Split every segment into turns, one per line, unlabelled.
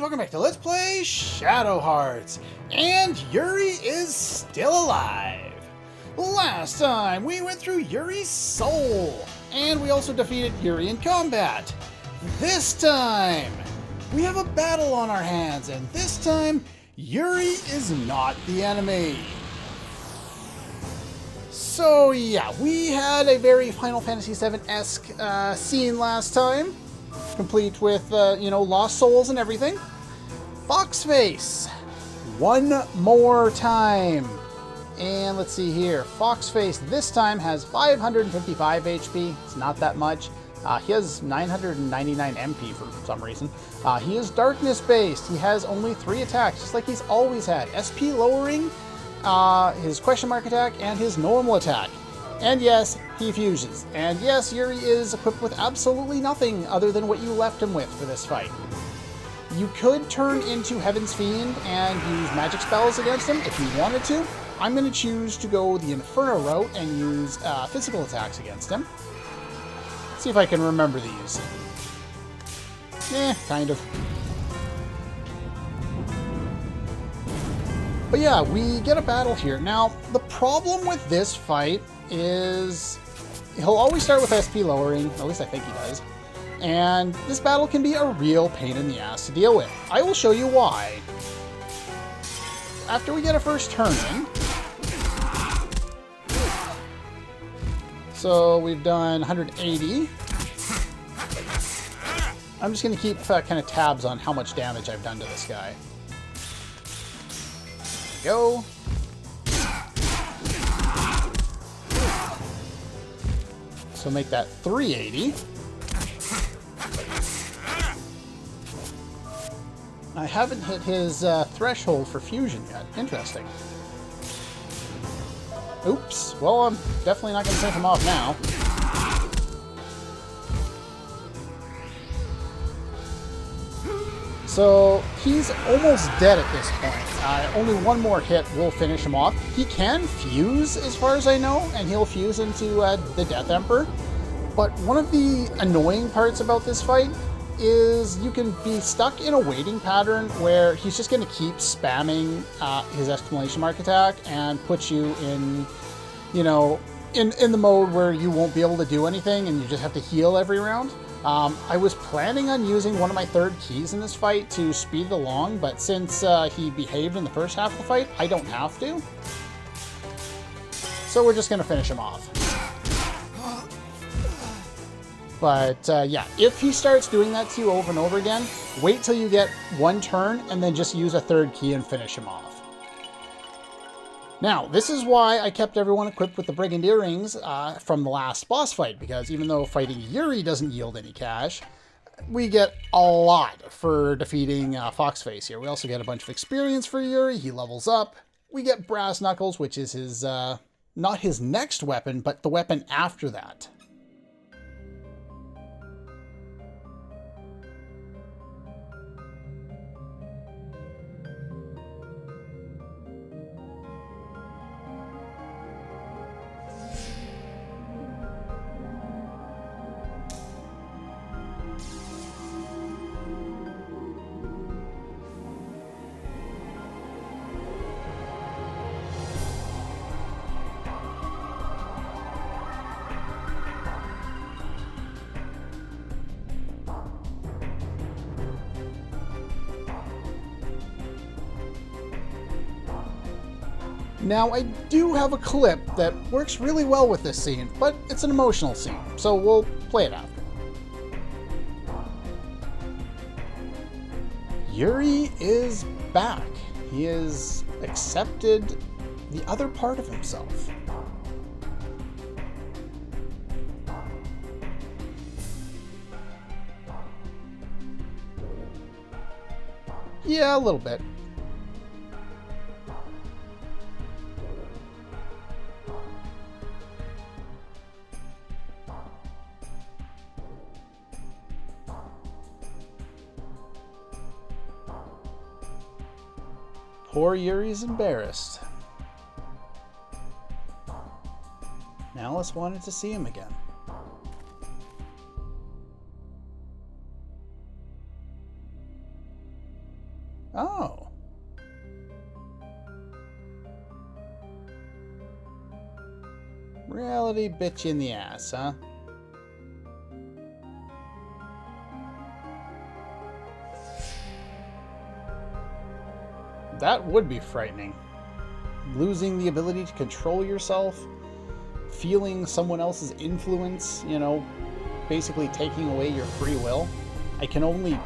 welcome back to Let's Play Shadow Hearts, and Yuri is still alive. Last time we went through Yuri's soul, and we also defeated Yuri in combat. This time, we have a battle on our hands, and this time, Yuri is not the enemy. So yeah, we had a very Final Fantasy VII-esque scene last time, complete with, lost souls and everything. Foxface, one more time. And let's see here, Foxface this time has 555 HP, it's not that much. He has 999 MP for some reason. He is darkness based, he has only 3 attacks, just like he's always had. SP lowering, his question mark attack, and his normal attack. And yes, he fuses. And yes, Yuri is equipped with absolutely nothing other than what you left him with for this fight. You could turn into Heaven's Fiend and use magic spells against him if you wanted to. I'm going to choose to go the Inferno route and use physical attacks against him. Let's see if I can remember these. Kind of. But yeah, we get a battle here. Now, the problem with this fight is he'll always start with SP lowering, at least I think he does. And this battle can be a real pain in the ass to deal with. I will show you why. After we get a first turn in, so we've done 180. I'm just going to keep kind of tabs on how much damage I've done to this guy. There we go. So make that 380. I haven't hit his threshold for fusion yet. Interesting. Oops. Well, I'm definitely not going to finish him off now. So he's almost dead at this point. Only one more hit will finish him off. He can fuse, as far as I know, and he'll fuse into the Death Emperor. But one of the annoying parts about this fight is you can be stuck in a waiting pattern where he's just going to keep spamming his exclamation mark attack and put you in, in the mode where you won't be able to do anything and you just have to heal every round. I was planning on using one of my third keys in this fight to speed it along, but since he behaved in the first half of the fight, I don't have to. So we're just going to finish him off. But yeah, if he starts doing that to you over and over again, wait till you get one turn and then just use a third key and finish him off. Now, this is why I kept everyone equipped with the Brigand Earrings from the last boss fight, because even though fighting Yuri doesn't yield any cash, we get a lot for defeating Foxface here. We also get a bunch of experience for Yuri, he levels up. We get Brass Knuckles, which is his, not his next weapon, but the weapon after that. Now, I do have a clip that works really well with this scene, but it's an emotional scene, so we'll play it out. Yuri is back. He has accepted the other part of himself. Yeah, a little bit. Poor Yuri's embarrassed. Alice wanted to see him again. Reality bit you in the ass, huh? That would be frightening. Losing the ability to control yourself, feeling someone else's influence, you know, basically taking away your free will. I can only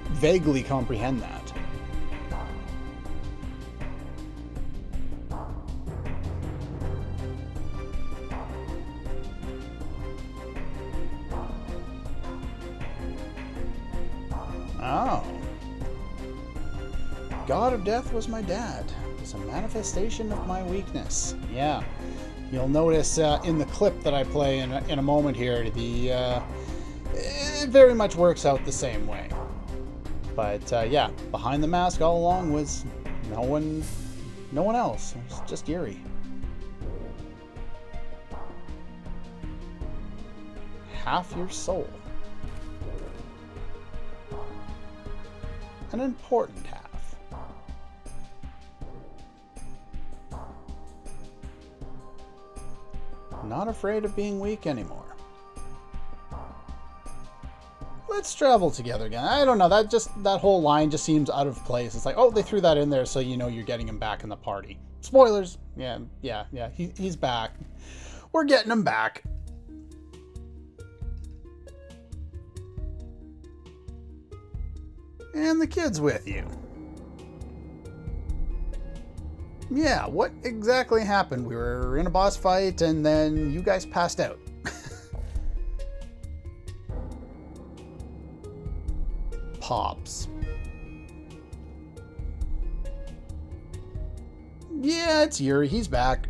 vaguely comprehend that. Oh. God of Death was my dad. It's a manifestation of my weakness. Yeah. You'll notice in the clip that I play in a moment here, it very much works out the same way. But yeah, behind the mask all along was no one else. It was just Yuri. Half your soul. An important half. Not afraid of being weak anymore. Let's travel together again. I don't know, that whole line just seems out of place. It's like, oh, they threw that in there so you know you're getting him back in the party. Spoilers. Yeah. He's back. We're getting him back. And the kid's with you. Yeah, what exactly happened? We were in a boss fight and then you guys passed out. Pops. Yeah, it's Yuri. He's back.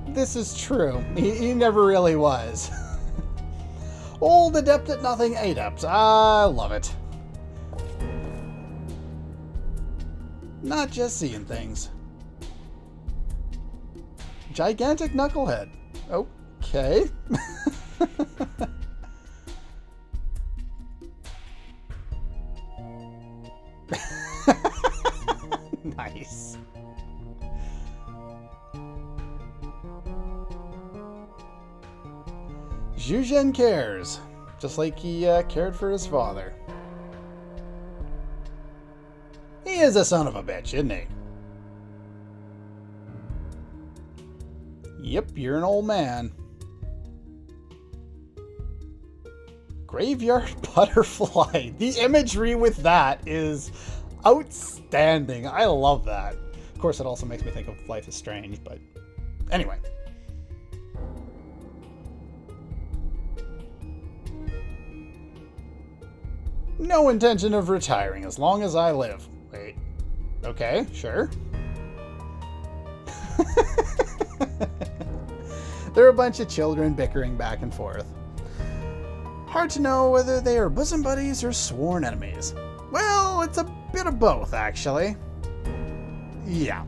This is true. He never really was. Old adept at nothing, adept. I love it. Not just seeing things. Gigantic knucklehead. Okay. Nice. Zhuzhen cares, just like he cared for his father. He is a son of a bitch, isn't he? Yep, you're an old man. Graveyard butterfly. The imagery with that is outstanding. I love that. Of course, it also makes me think of Life is Strange, but anyway. No intention of retiring as long as I live. Wait. Okay, sure. They're a bunch of children bickering back and forth. Hard to know whether they are bosom buddies or sworn enemies. Well, it's a bit of both, actually. Yeah.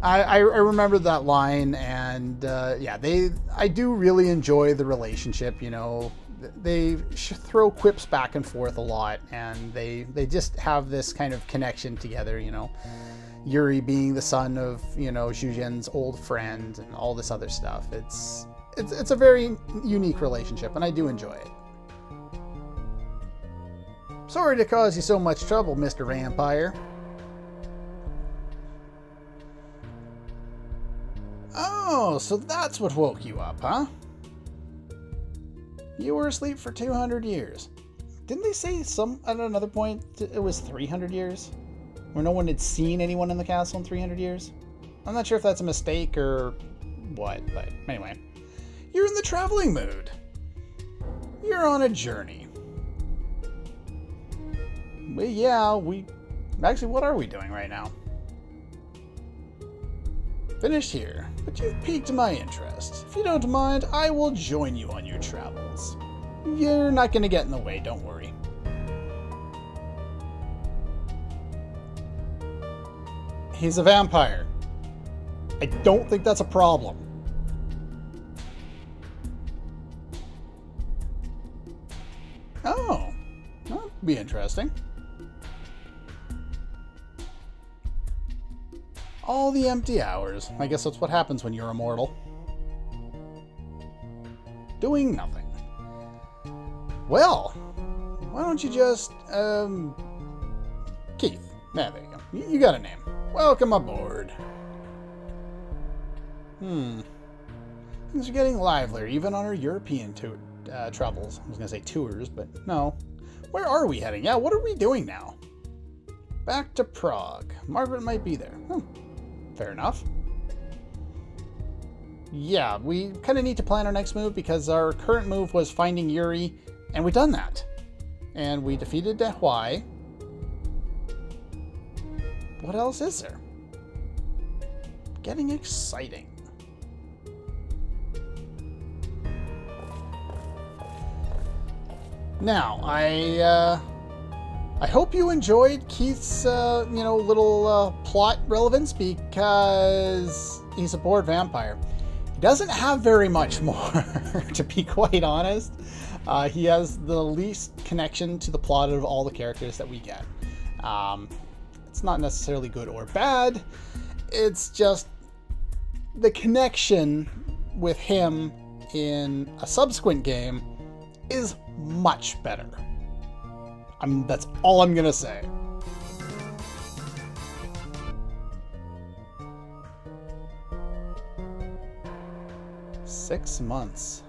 I remember that line, and yeah, I do really enjoy the relationship, you know. They throw quips back and forth a lot, and they just have this kind of connection together, you know. Yuri being the son of, you know, Zhuzhen's old friend and all this other stuff. It's a very unique relationship, and I do enjoy it. Sorry to cause you so much trouble, Mr. Vampire. Oh, so that's what woke you up, huh? You were asleep for 200 years. Didn't they say at another point it was 300 years? Where no one had seen anyone in the castle in 300 years? I'm not sure if that's a mistake or what, but anyway. You're in the traveling mood. You're on a journey. Well, yeah, actually, what are we doing right now? Finished here, but you've piqued my interest. If you don't mind, I will join you on your travels. You're not going to get in the way, don't worry. He's a vampire. I don't think that's a problem. Oh, that'd be interesting. All the empty hours. I guess that's what happens when you're immortal. Doing nothing. Well, why don't you just, Keith. There you go. You got a name. Welcome aboard. Things are getting livelier, even on our European travels. I was going to say tours, but no. Where are we heading? Yeah, what are we doing now? Back to Prague. Margaret might be there. Fair enough. Yeah, we kind of need to plan our next move because our current move was finding Yuri, and we've done that. And we defeated Dehwai. What else is there? Getting exciting. Now, I hope you enjoyed Keith's, little plot relevance because he's a bored vampire. He doesn't have very much more, to be quite honest. He has the least connection to the plot of all the characters that we get. It's not necessarily good or bad. It's just the connection with him in a subsequent game is much better. That's all I'm gonna say. Six months.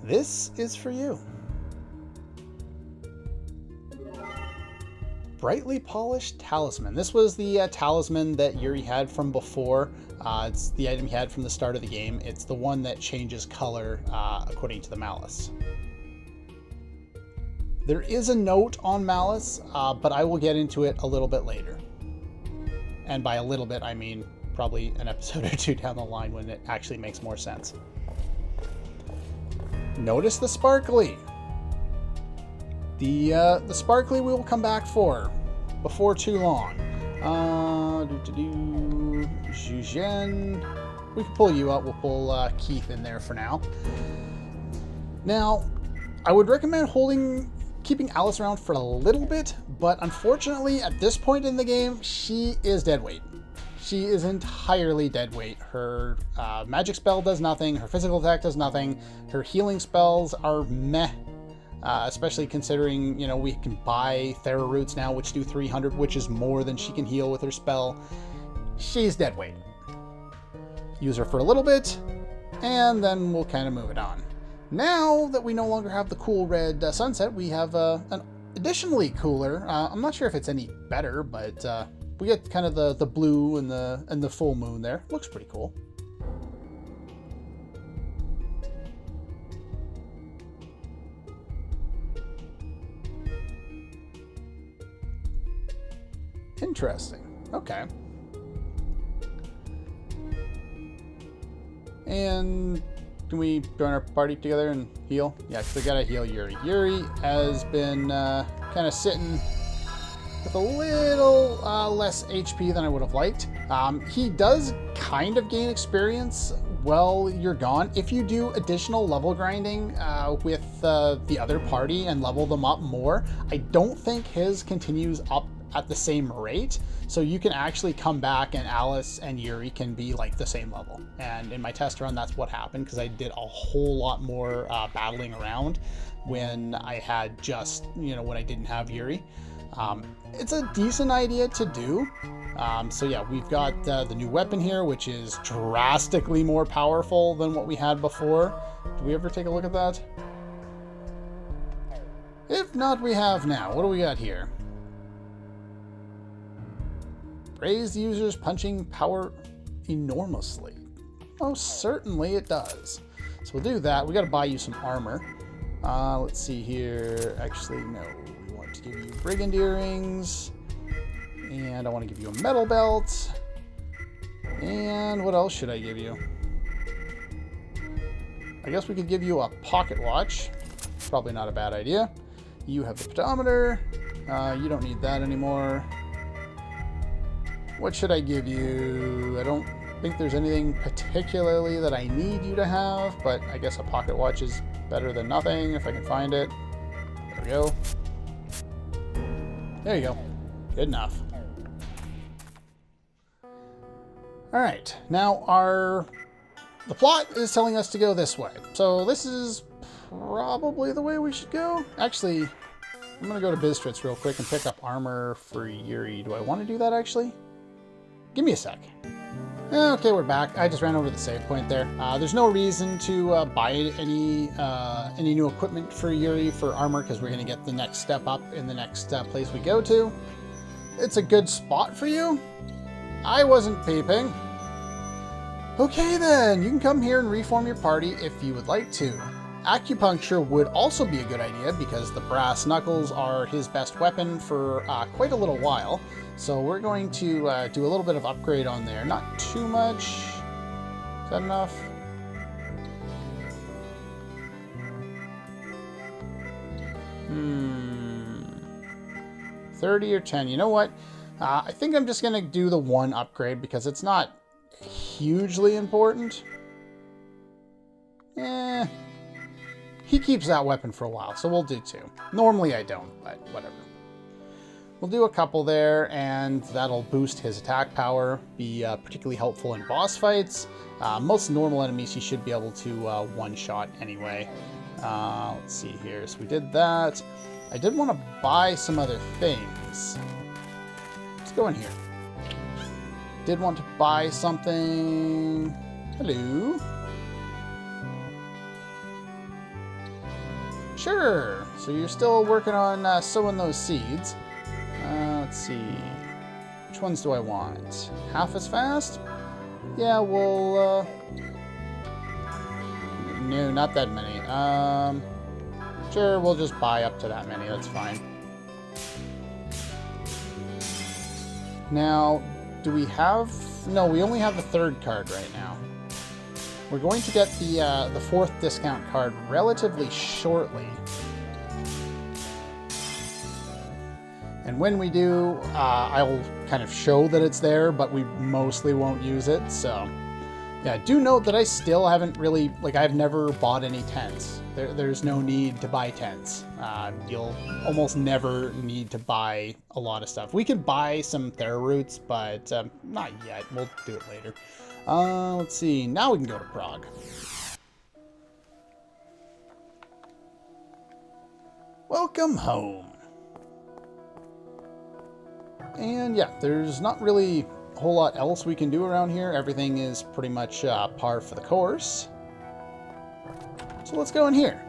This is for you. Brightly polished talisman. This was the talisman that Yuri had from before. It's the item he had from the start of the game. It's the one that changes color according to the Malice. There is a note on Malice, but I will get into it a little bit later. And by a little bit, I mean probably an episode or two down the line when it actually makes more sense. Notice the sparkly. The sparkly we will come back for before too long. Zhuzhen. We can pull you out. We'll pull Keith in there for now. Now, I would recommend keeping Alice around for a little bit, but unfortunately at this point in the game, she is dead weight. She is entirely dead weight. Her magic spell does nothing. Her physical attack does nothing. Her healing spells are meh. Especially considering, we can buy Thera Roots now, which do 300, which is more than she can heal with her spell. She's dead weight. Use her for a little bit, and then we'll kind of move it on. Now that we no longer have the cool red sunset, we have an additionally cooler. I'm not sure if it's any better, but we get kind of the blue and the full moon there. Looks pretty cool. Interesting. Okay. And can we join our party together and heal? Yeah, because I gotta heal Yuri. Yuri has been kind of sitting with a little less HP than I would have liked. He does kind of gain experience while you're gone. If you do additional level grinding with the other party and level them up more, I don't think his continues up at the same rate, so you can actually come back and Alice and Yuri can be like the same level. And in my test run, that's what happened, because I did a whole lot more battling around when I had just, when I didn't have Yuri. It's a decent idea to do. So yeah, we've got the new weapon here, which is drastically more powerful than what we had before. Did we ever take a look at that? If not, we have now. What do we got here? Raise the user's punching power enormously. Oh, certainly it does. So we'll do that. We got to buy you some armor. Let's see here. Actually, no. We want to give you brigand earrings. And I want to give you a metal belt. And what else should I give you? I guess we could give you a pocket watch. Probably not a bad idea. You have the pedometer. You don't need that anymore. What should I give you? I don't think there's anything particularly that I need you to have, but I guess a pocket watch is better than nothing if I can find it. There we go. There you go. Good enough. Alright, now the plot is telling us to go this way. So this is probably the way we should go. Actually, I'm going to go to Bistritz real quick and pick up armor for Yuri. Do I want to do that, actually? Give me a sec. Okay, we're back. I just ran over the save point there. There's no reason to buy any new equipment for Yuri for armor, because we're going to get the next step up in the next place we go to. It's a good spot for you. I wasn't peeping. Okay then, you can come here and reform your party if you would like to. Acupuncture would also be a good idea, because the brass knuckles are his best weapon for quite a little while. So we're going to do a little bit of upgrade on there. Not too much. Is that enough? Hmm. 30 or 10. You know what? I think I'm just going to do the one upgrade, because it's not hugely important. He keeps that weapon for a while, so we'll do 2. Normally I don't, but whatever. We'll do a couple there, and that'll boost his attack power, be particularly helpful in boss fights. Most normal enemies he should be able to one-shot anyway. Let's see here. So we did that. I did want to buy some other things. Let's go in here. Did want to buy something. Hello. Sure. So you're still working on sowing those seeds. Let's see. Which ones do I want? Half as fast? Yeah, well, no, not that many. Sure, we'll just buy up to that many. That's fine. Now, do we have... No, we only have the 3rd card right now. We're going to get the 4th discount card relatively shortly. And when we do, I'll kind of show that it's there, but we mostly won't use it. So, yeah, do note that I still haven't really, I've never bought any tents. There's no need to buy tents. You'll almost never need to buy a lot of stuff. We could buy some Thera roots, but not yet. We'll do it later. Let's see. Now we can go to Prague. Welcome home. And yeah, there's not really a whole lot else we can do around here. Everything is pretty much par for the course. So let's go in here.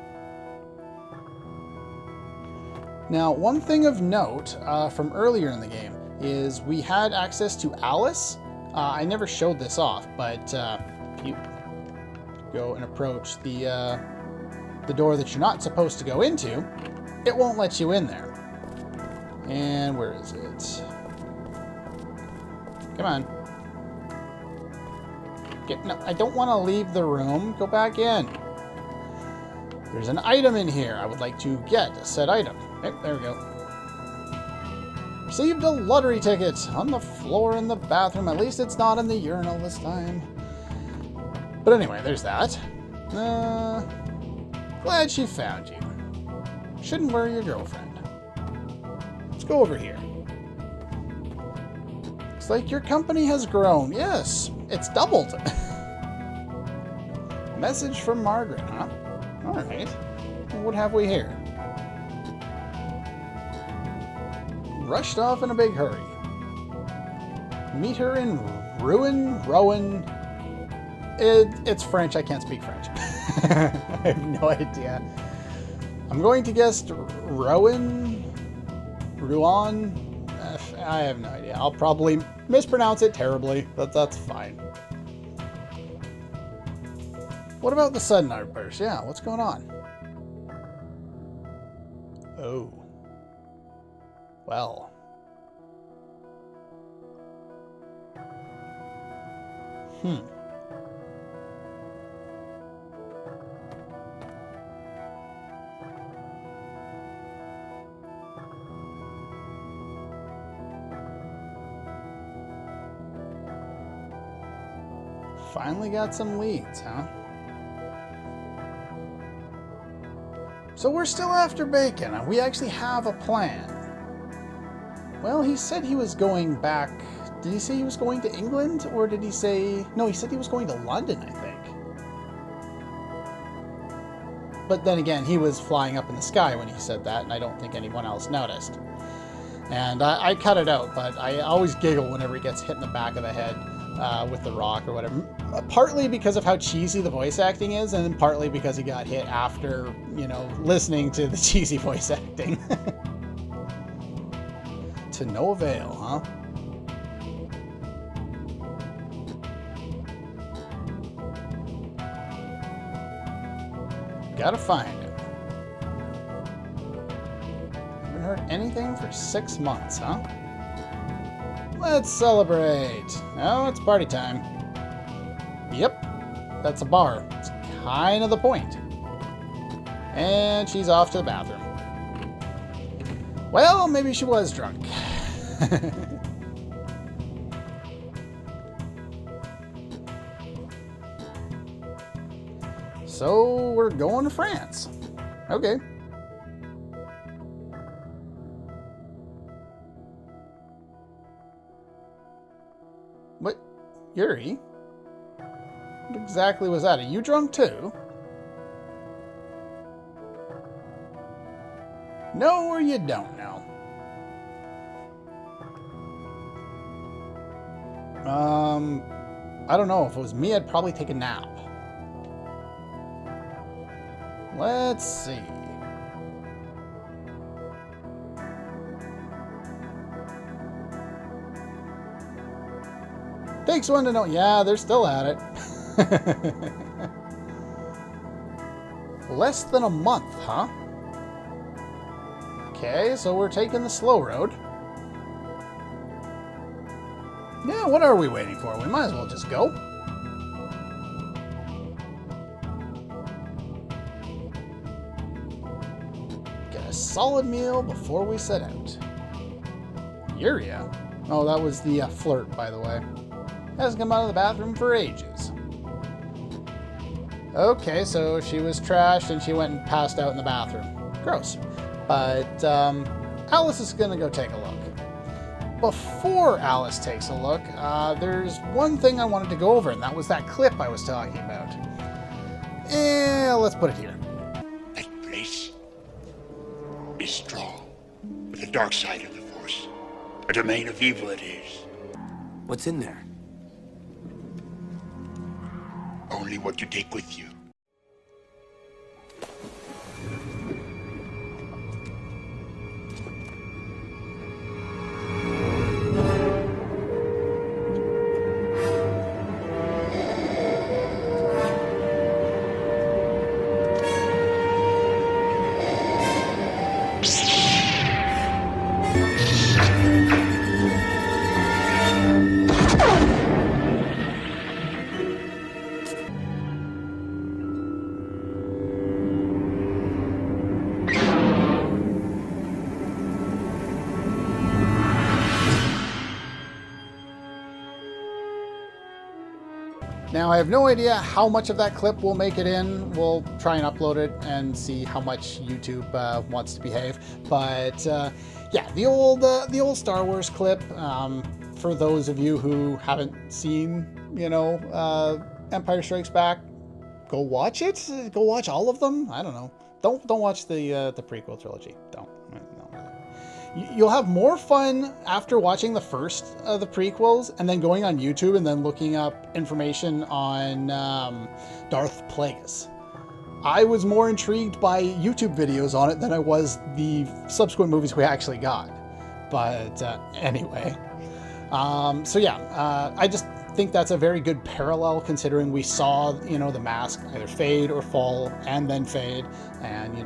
Now, one thing of note from earlier in the game is we had access to Alice. I never showed this off, but if you go and approach the door that you're not supposed to go into, it won't let you in there. And where is it? Come on. No, I don't want to leave the room. Go back in. There's an item in here. I would like to get said item. Okay, there we go. Received a lottery ticket on the floor in the bathroom. At least it's not in the urinal this time. But anyway, there's that. Glad she found you. Shouldn't worry your girlfriend. Let's go over here. Looks like your company has grown. Yes, it's doubled. Message from Margaret, huh? Alright. What have we here? Rushed off in a big hurry. Meet her in Rowan. It's French. I can't speak French. I have no idea. I'm going to guess Rowan. I have no idea. I'll probably mispronounce it terribly, but that's fine. What about the sudden outburst? Yeah, what's going on? Oh. Well. Finally got some leads, huh? So we're still after Bacon, and we actually have a plan. Well, he said he was going back Did he say he was going to England, or did he say... No, he said he was going to London, I think. But then again, he was flying up in the sky when he said that, and I don't think anyone else noticed. And I cut it out, but I always giggle whenever he gets hit in the back of the head with the rock or whatever. Partly because of how cheesy the voice acting is, and then partly because he got hit after, you know, listening to the cheesy voice acting. To no avail, huh? Gotta find it. Haven't heard anything for 6 months, huh? Let's celebrate. Oh, it's party time. Yep, that's a bar. It's kind of the point. And she's off to the bathroom. Well, maybe she was drunk. So we're going to France. Okay. What? Yuri? What exactly was that? Are you drunk too? No, or you don't know? I don't know. If it was me, I'd probably take a nap. Let's see. Takes one to know. Yeah, they're still at it. Less than a month, huh? Okay, so we're taking the slow road. Yeah, what are we waiting for? We might as well just go. Get a solid meal before we set out. Yuri? Oh, that was the flirt, by the way. Hasn't come out of the bathroom for ages. Okay, so she was trashed and she went and passed out in the bathroom. Gross. But Alice is going to go take a look. Before Alice takes a look, there's one thing I wanted to go over, and that was that clip I was talking about. Let's put it here.
That place is strong, but the dark side of the Force. A domain of evil it is.
What's in there?
Only what you take with you.
Now, I have no idea how much of that clip will make it in. We'll try and upload it and see how much YouTube wants to behave. But yeah, the old Star Wars clip. For those of you who haven't seen, Empire Strikes Back, go watch it. Go watch all of them. I don't know. Don't watch the prequel trilogy. Don't. You'll have more fun after watching the first of the prequels and then going on YouTube and then looking up information on Darth Plagueis. I was more intrigued by YouTube videos on it than I was the subsequent movies we actually got. But anyway. So yeah, I just think that's a very good parallel considering we saw, the mask either fade or fall and then fade and,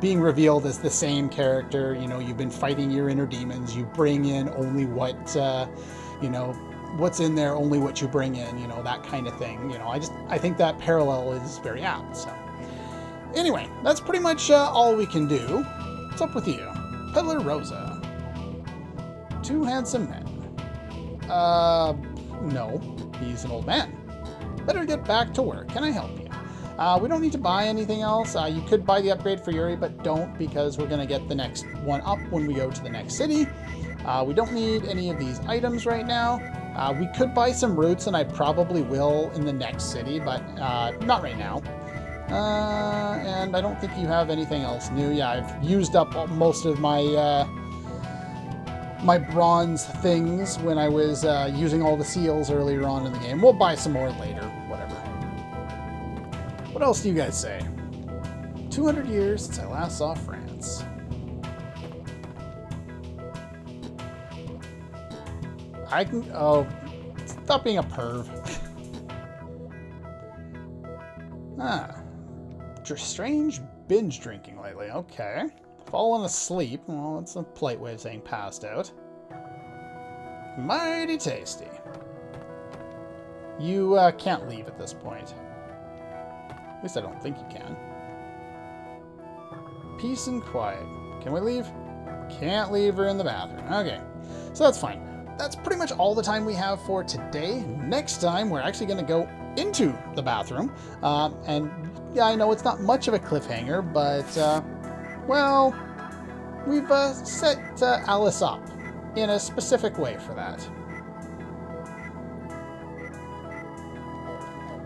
being revealed as the same character. You've been fighting your inner demons. You bring in only what, what's in there, only what you bring in, that kind of thing. I think that parallel is very apt. So anyway, that's pretty much all we can do. What's up with you? Peddler Rosa. Two handsome men. No, he's an old man. Better get back to work. Can I help you? We don't need to buy anything else. You could buy the upgrade for Yuri, but don't, because we're going to get the next one up when we go to the next city. We don't need any of these items right now. We could buy some roots, and I probably will in the next city, but not right now. And I don't think you have anything else new. Yeah, I've used up most of my my bronze things when I was using all the seals earlier on in the game. We'll buy some more later, whatever. What else do you guys say? 200 years since I last saw France. I can... Oh, stop being a perv. Strange binge drinking lately. Okay. Fallen asleep. Well, that's a polite way of saying passed out. Mighty tasty. You can't leave at this point. At least I don't think you can. Peace and quiet. Can we leave? Can't leave her in the bathroom. Okay. So that's fine. That's pretty much all the time we have for today. Next time, we're actually going to go into the bathroom. And yeah, I know it's not much of a cliffhanger, but, well, we've set Alice up in a specific way for that.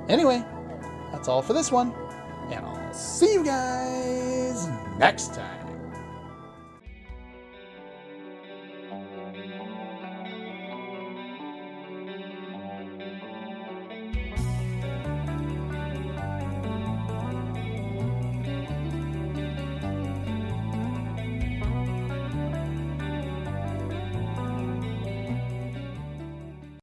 Anyway, that's all for this one, and I'll see you guys next time.